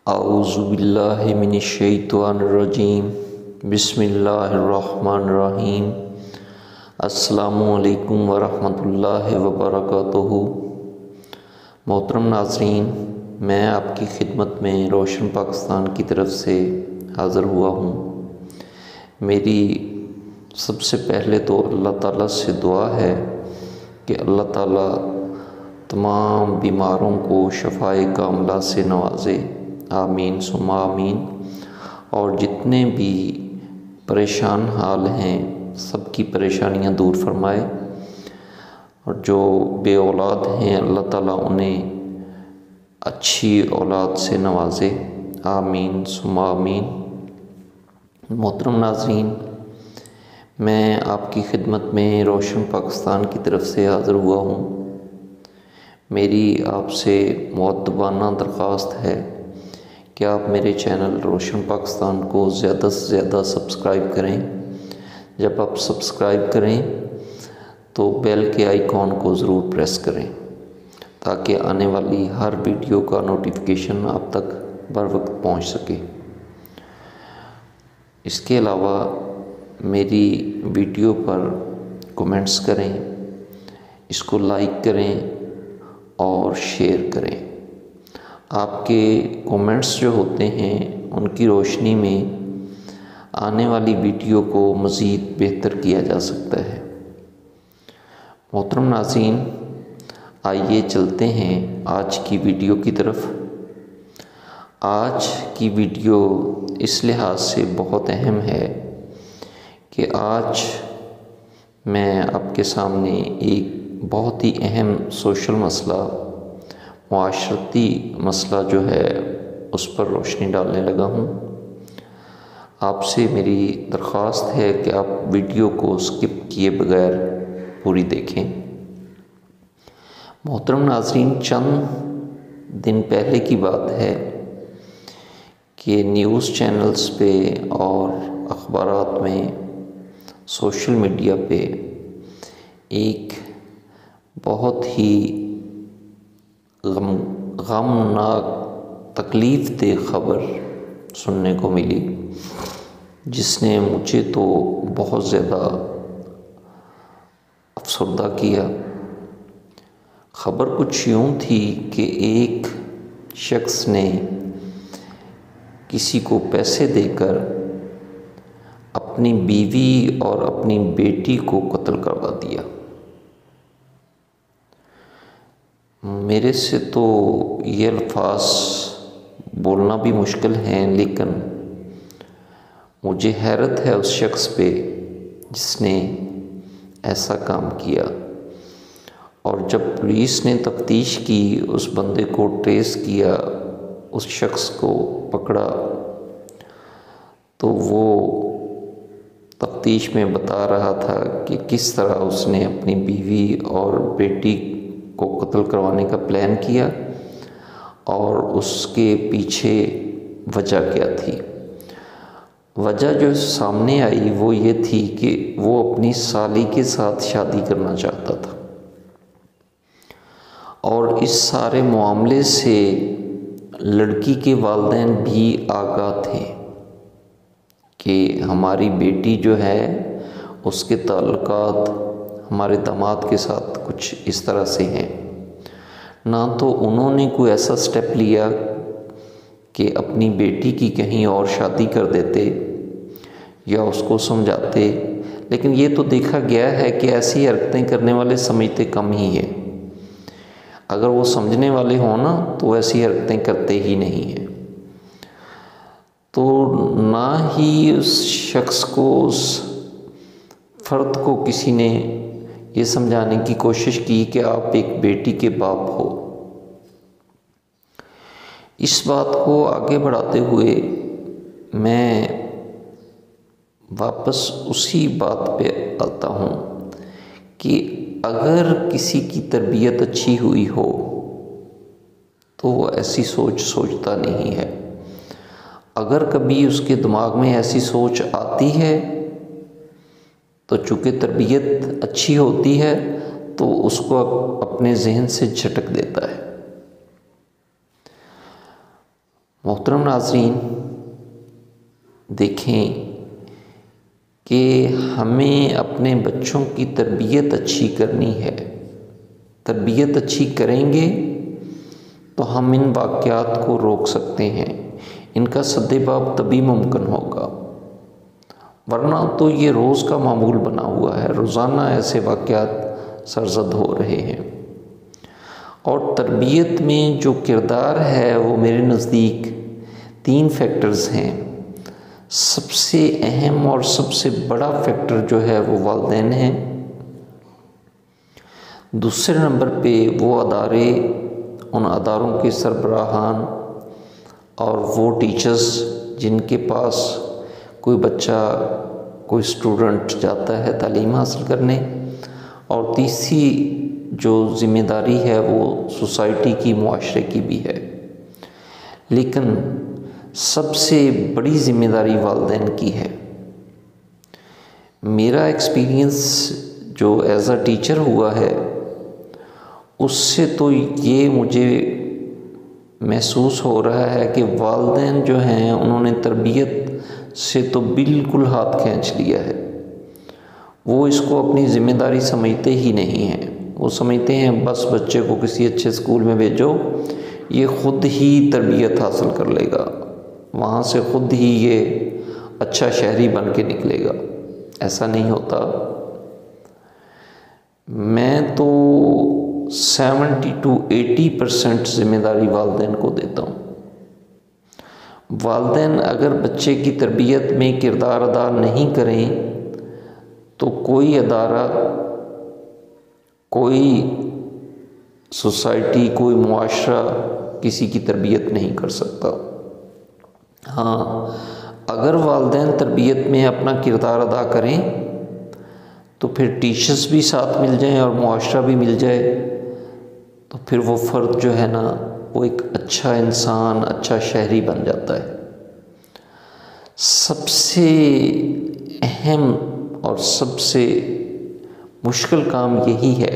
औज़ुबिल्लाहि मिनश्शैतानिर्रजीम बिस्मिल्लाहिर्रहमानिर्रहीम। अस्सलामुअलैकुम वरहमतुल्लाहि वबरकातुहू। मोहतरम नाज़रीन, मैं आपकी खिदमत में रोशन पाकिस्तान की तरफ से हाज़िर हुआ हूँ। मेरी सबसे पहले तो अल्लाह ताला से दुआ है कि अल्लाह ताला तमाम बीमारों को शफ़ाए कामिला से नवाजे, आमीन सुम्मा आमीन। और जितने भी परेशान हाल हैं सबकी परेशानियां दूर फरमाए, और जो बे औलाद हैं अल्लाह ताला उन्हें अच्छी औलाद से नवाजे, आमीन सुम्मा आमीन। मोहतरम नाज़रीन, मैं आपकी खिदमत में रोशन पाकिस्तान की तरफ से हाज़िर हुआ हूँ। मेरी आपसे मुअद्दबाना दरख्वास्त है कि आप मेरे चैनल रोशन पाकिस्तान को ज़्यादा से ज़्यादा सब्सक्राइब करें। जब आप सब्सक्राइब करें तो बेल के आइकॉन को ज़रूर प्रेस करें ताकि आने वाली हर वीडियो का नोटिफिकेशन आप तक बर वक्त पहुँच सके। इसके अलावा मेरी वीडियो पर कमेंट्स करें, इसको लाइक करें और शेयर करें। आपके कमेंट्स जो होते हैं उनकी रोशनी में आने वाली वीडियो को मज़ीद बेहतर किया जा सकता है। मोहतरम नाज़रीन, आइए चलते हैं आज की वीडियो की तरफ। आज की वीडियो इस लिहाज से बहुत अहम है कि आज मैं आपके सामने एक बहुत ही अहम सोशल मसला, मुआशरती मसला जो है उस पर रोशनी डालने लगा हूँ। आपसे मेरी दरख्वास्त है कि आप वीडियो को स्किप किए बगैर पूरी देखें। मोहतरम नाज़रीन, चंद दिन पहले की बात है कि न्यूज़ चैनल्स पे और अखबारात में, सोशल मीडिया पे एक बहुत ही गमनाक तकलीफ़ दे खबर सुनने को मिली, जिसने मुझे तो बहुत ज़्यादा अफसरदा किया। खबर कुछ यूँ थी कि एक शख्स ने किसी को पैसे देकर अपनी बीवी और अपनी बेटी को कत्ल करवा दिया। मेरे से तो ये अल्फाज बोलना भी मुश्किल हैं, लेकिन मुझे हैरत है उस शख्स पे जिसने ऐसा काम किया। और जब पुलिस ने तफ्तीश की, उस बंदे को ट्रेस किया, उस शख्स को पकड़ा, तो वो तफ्तीश में बता रहा था कि किस तरह उसने अपनी बीवी और बेटी को कत्ल करवाने का प्लान किया और उसके पीछे वजह क्या थी। वजह जो सामने आई वो ये थी कि वो अपनी साली के साथ शादी करना चाहता था, और इस सारे मामले से लड़की के वालिदैन भी आगाह थे कि हमारी बेटी जो है उसके ताल्लुकात हमारे दामाद के साथ कुछ इस तरह से हैं। ना तो उन्होंने कोई ऐसा स्टेप लिया कि अपनी बेटी की कहीं और शादी कर देते या उसको समझाते, लेकिन ये तो देखा गया है कि ऐसी हरकतें करने वाले समझते कम ही है। अगर वो समझने वाले हों ना तो ऐसी हरकतें करते ही नहीं हैं। तो ना ही उस शख्स को, उस फ़र्द को किसी ने ये समझाने की कोशिश की कि आप एक बेटी के बाप हो। इस बात को आगे बढ़ाते हुए मैं वापस उसी बात पे आता हूँ कि अगर किसी की तरबियत अच्छी हुई हो तो वो ऐसी सोच सोचता नहीं है। अगर कभी उसके दिमाग में ऐसी सोच आती है तो चूँकि तरबियत अच्छी होती है तो उसको अपने जहन से झटक देता है। मोहतरम नाज़रीन, देखें कि हमें अपने बच्चों की तरबियत अच्छी करनी है। तरबियत अच्छी करेंगे तो हम इन वाक़यात को रोक सकते हैं, इनका सद्देबाब तभी मुमकिन होगा, वरना तो ये रोज़ का मामूल बना हुआ है। रोज़ाना ऐसे वाक़यात सरज़द हो रहे हैं। और तरबियत में जो किरदार है वो मेरे नज़दीक 3 फैक्टर्स हैं। सबसे अहम और सबसे बड़ा फैक्टर जो है वो वालिदैन है। दूसरे नंबर पे वो अदारे, उन अदारों के सरबराहान और वो टीचर्स जिनके पास कोई बच्चा, कोई स्टूडेंट जाता है तालीम हासिल करने। और तीसरी जो ज़िम्मेदारी है वो सोसाइटी की, मुआशरे की भी है। लेकिन सबसे बड़ी ज़िम्मेदारी वालिदैन की है। मेरा एक्सपीरियंस जो एज़ अ टीचर हुआ है उससे तो ये मुझे महसूस हो रहा है कि वालिदैन जो हैं उन्होंने तरबियत से तो बिल्कुल हाथ खींच लिया है। वो इसको अपनी ज़िम्मेदारी समझते ही नहीं हैं। वो समझते हैं बस बच्चे को किसी अच्छे स्कूल में भेजो, ये ख़ुद ही तरबियत हासिल कर लेगा, वहाँ से ख़ुद ही ये अच्छा शहरी बन के निकलेगा। ऐसा नहीं होता। मैं तो 70 to 80% ज़िम्मेदारी वालिदैन को देता हूँ। वालिदैन अगर बच्चे की तरबियत में किरदार अदा नहीं करें तो कोई अदारा, कोई सोसाइटी, कोई मुआशरा किसी की तरबियत नहीं कर सकता। हाँ, अगर वालिदैन तरबियत में अपना किरदार अदा करें तो फिर टीचर्स भी साथ मिल जाएं और मुआशरा भी मिल जाए, तो फिर वो फ़र्द जो है ना वो एक अच्छा इंसान, अच्छा शहरी बन जाता है। सबसे अहम और सबसे मुश्किल काम यही है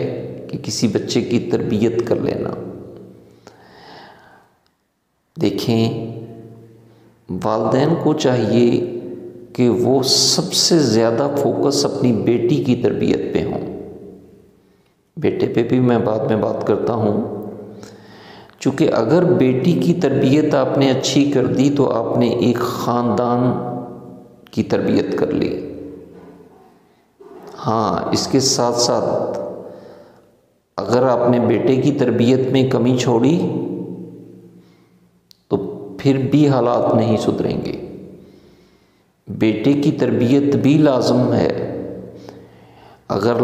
कि किसी बच्चे की तरबियत कर लेना। देखें, वालिदैन को चाहिए कि वो सबसे ज़्यादा फोकस अपनी बेटी की तरबियत पे हों। बेटे पे भी मैं बाद में बात करता हूँ, चूँकि अगर बेटी की तरबियत आपने अच्छी कर दी तो आपने एक ख़ानदान की तरबियत कर ली। हाँ, इसके साथ साथ अगर आपने बेटे की तरबियत में कमी छोड़ी तो फिर भी हालात नहीं सुधरेंगे। बेटे की तरबियत भी लाज़िम है। अगर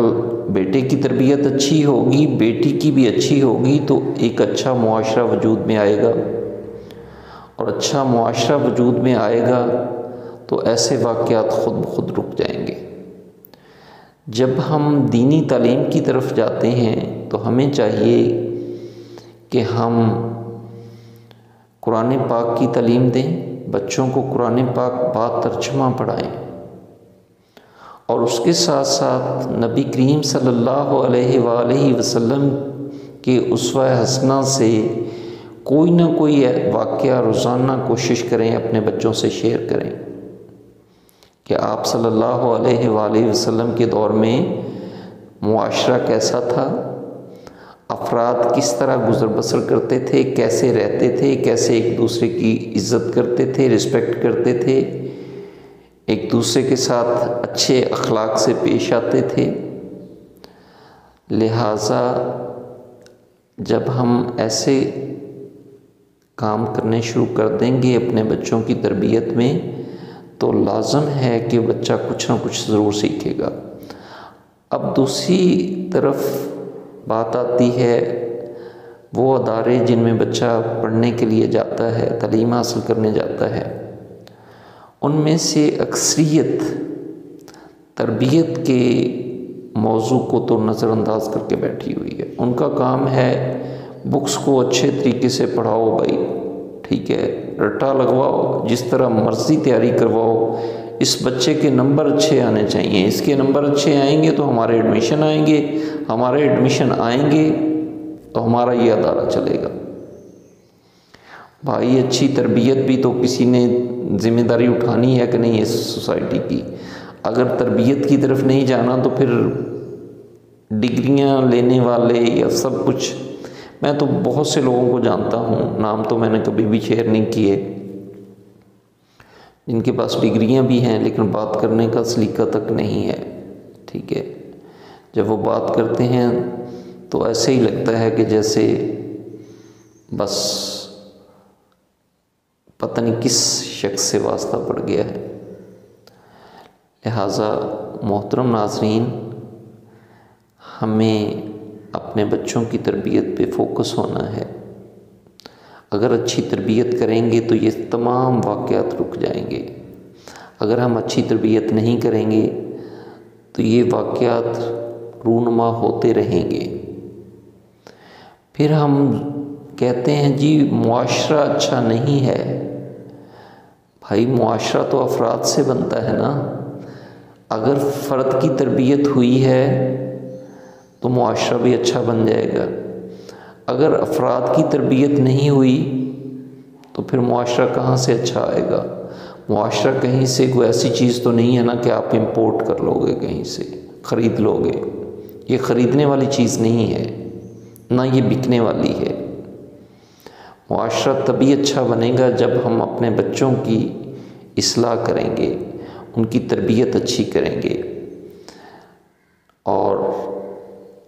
बेटे की तरबियत अच्छी होगी, बेटी की भी अच्छी होगी, तो एक अच्छा मुआशरा वजूद में आएगा। और अच्छा मुआशरा वजूद में आएगा तो ऐसे वाक़यात ख़ुद ब खुद रुक जाएंगे। जब हम दीनी तालीम की तरफ जाते हैं तो हमें चाहिए कि हम कुरान पाक की तालीम दें, बच्चों को कुरान पाक बा तर्जुमा पढ़ाएं और उसके साथ साथ नबी करीम सल्लल्लाहु अलैहि वसल्लम के उसवा हसना से कोई ना कोई वाक़या रोज़ाना कोशिश करें अपने बच्चों से शेयर करें कि आप सल्लल्लाहु अलैहि वसल्लम के दौर में मुआशरा कैसा था, अफराद किस तरह गुज़र बसर करते थे, कैसे रहते थे, कैसे एक दूसरे की इज़्ज़त करते थे, रिस्पेक्ट करते थे, एक दूसरे के साथ अच्छे अखलाक से पेश आते थे। लिहाजा जब हम ऐसे काम करने शुरू कर देंगे अपने बच्चों की तरबियत में तो लाज़िम है कि बच्चा कुछ ना कुछ ज़रूर सीखेगा। अब दूसरी तरफ बात आती है वो अदारे जिनमें बच्चा पढ़ने के लिए जाता है, तालीम हासिल करने जाता है, उनमें से अक्सरियत तरबियत के मौजू को तो नज़रअंदाज करके बैठी हुई है। उनका काम है बुक्स को अच्छे तरीके से पढ़ाओ भाई, ठीक है, रट्टा लगवाओ, जिस तरह मर्ज़ी तैयारी करवाओ, इस बच्चे के नंबर अच्छे आने चाहिए, इसके नंबर अच्छे आएंगे तो हमारे एडमिशन आएंगे, हमारे एडमिशन आएंगे तो हमारा ये अदारा चलेगा। भाई अच्छी तरबियत भी तो किसी ने ज़िम्मेदारी उठानी है कि नहीं इस सोसाइटी की। अगर तरबियत की तरफ नहीं जाना तो फिर डिग्रियां लेने वाले या सब कुछ, मैं तो बहुत से लोगों को जानता हूँ, नाम तो मैंने कभी भी शेयर नहीं किए, जिनके पास डिग्रियां भी हैं लेकिन बात करने का सलीका तक नहीं है। ठीक है, जब वो बात करते हैं तो ऐसे ही लगता है कि जैसे बस पता नहीं किस शख्स से वास्ता पड़ गया है। लिहाजा मोहतरम नाज़रीन, हमें अपने बच्चों की तरबियत पे फोकस होना है। अगर अच्छी तरबियत करेंगे तो ये तमाम वाक़यात रुक जाएंगे। अगर हम अच्छी तरबियत नहीं करेंगे तो ये वाक़यात रूनुमा होते रहेंगे। फिर हम कहते हैं जी मुआशरा अच्छा नहीं है। भाई मुआशरा तो अफराद से बनता है ना। अगर फ़र्द की तरबियत हुई है तो मुआशरा भी अच्छा बन जाएगा। अगर अफराद की तरबियत नहीं हुई तो फिर मुआशरा कहाँ से अच्छा आएगा। मुआशरा कहीं से कोई ऐसी चीज़ तो नहीं है ना कि आप इंपोर्ट कर लोगे, कहीं से ख़रीद लोगे। ये ख़रीदने वाली चीज़ नहीं है, ना ये बिकने वाली है। मुआशरा तभी अच्छा बनेगा जब हम अपने बच्चों की इस्लाह करेंगे, उनकी तरबियत अच्छी करेंगे। और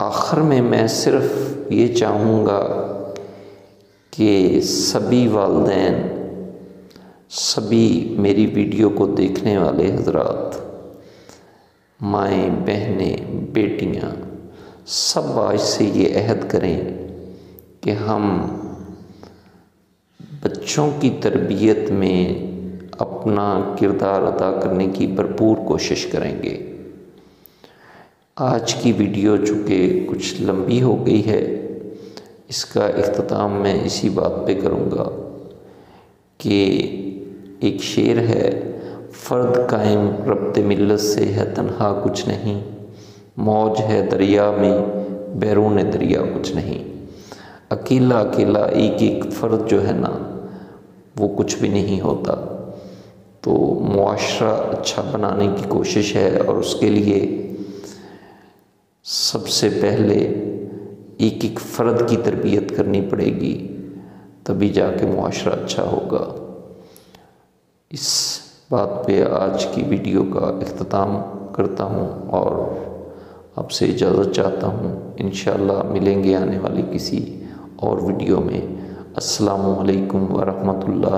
आखिर में मैं सिर्फ ये चाहूँगा कि सभी वालिदैन, सभी मेरी वीडियो को देखने वाले हजरात, माएँ, बहनें, बेटियाँ, सब आज से ये अहद करें कि हम बच्चों की तरबियत में अपना किरदार अदा करने की भरपूर कोशिश करेंगे। आज की वीडियो चूँकि कुछ लंबी हो गई है, इसका इख्तिताम मैं इसी बात पे करूँगा कि एक शेर है, फ़र्द कायम रब्ते मिल्लत से है तन्हा कुछ नहीं, मौज है दरिया में बैरून दरिया कुछ नहीं। अकेला अकेला एक एक फ़र्द जो है ना वो कुछ भी नहीं होता। तो मुआशरा अच्छा बनाने की कोशिश है और उसके लिए सबसे पहले एक एक फ़र्द की तरबियत करनी पड़ेगी, तभी जाके मुआशरा अच्छा होगा। इस बात पे आज की वीडियो का इख्तिताम करता हूँ और आपसे इजाज़त चाहता हूँ। इंशाअल्लाह मिलेंगे आने वाली किसी और वीडियो में। अस्सलामु अलैकुम व रहमतुल्लाह।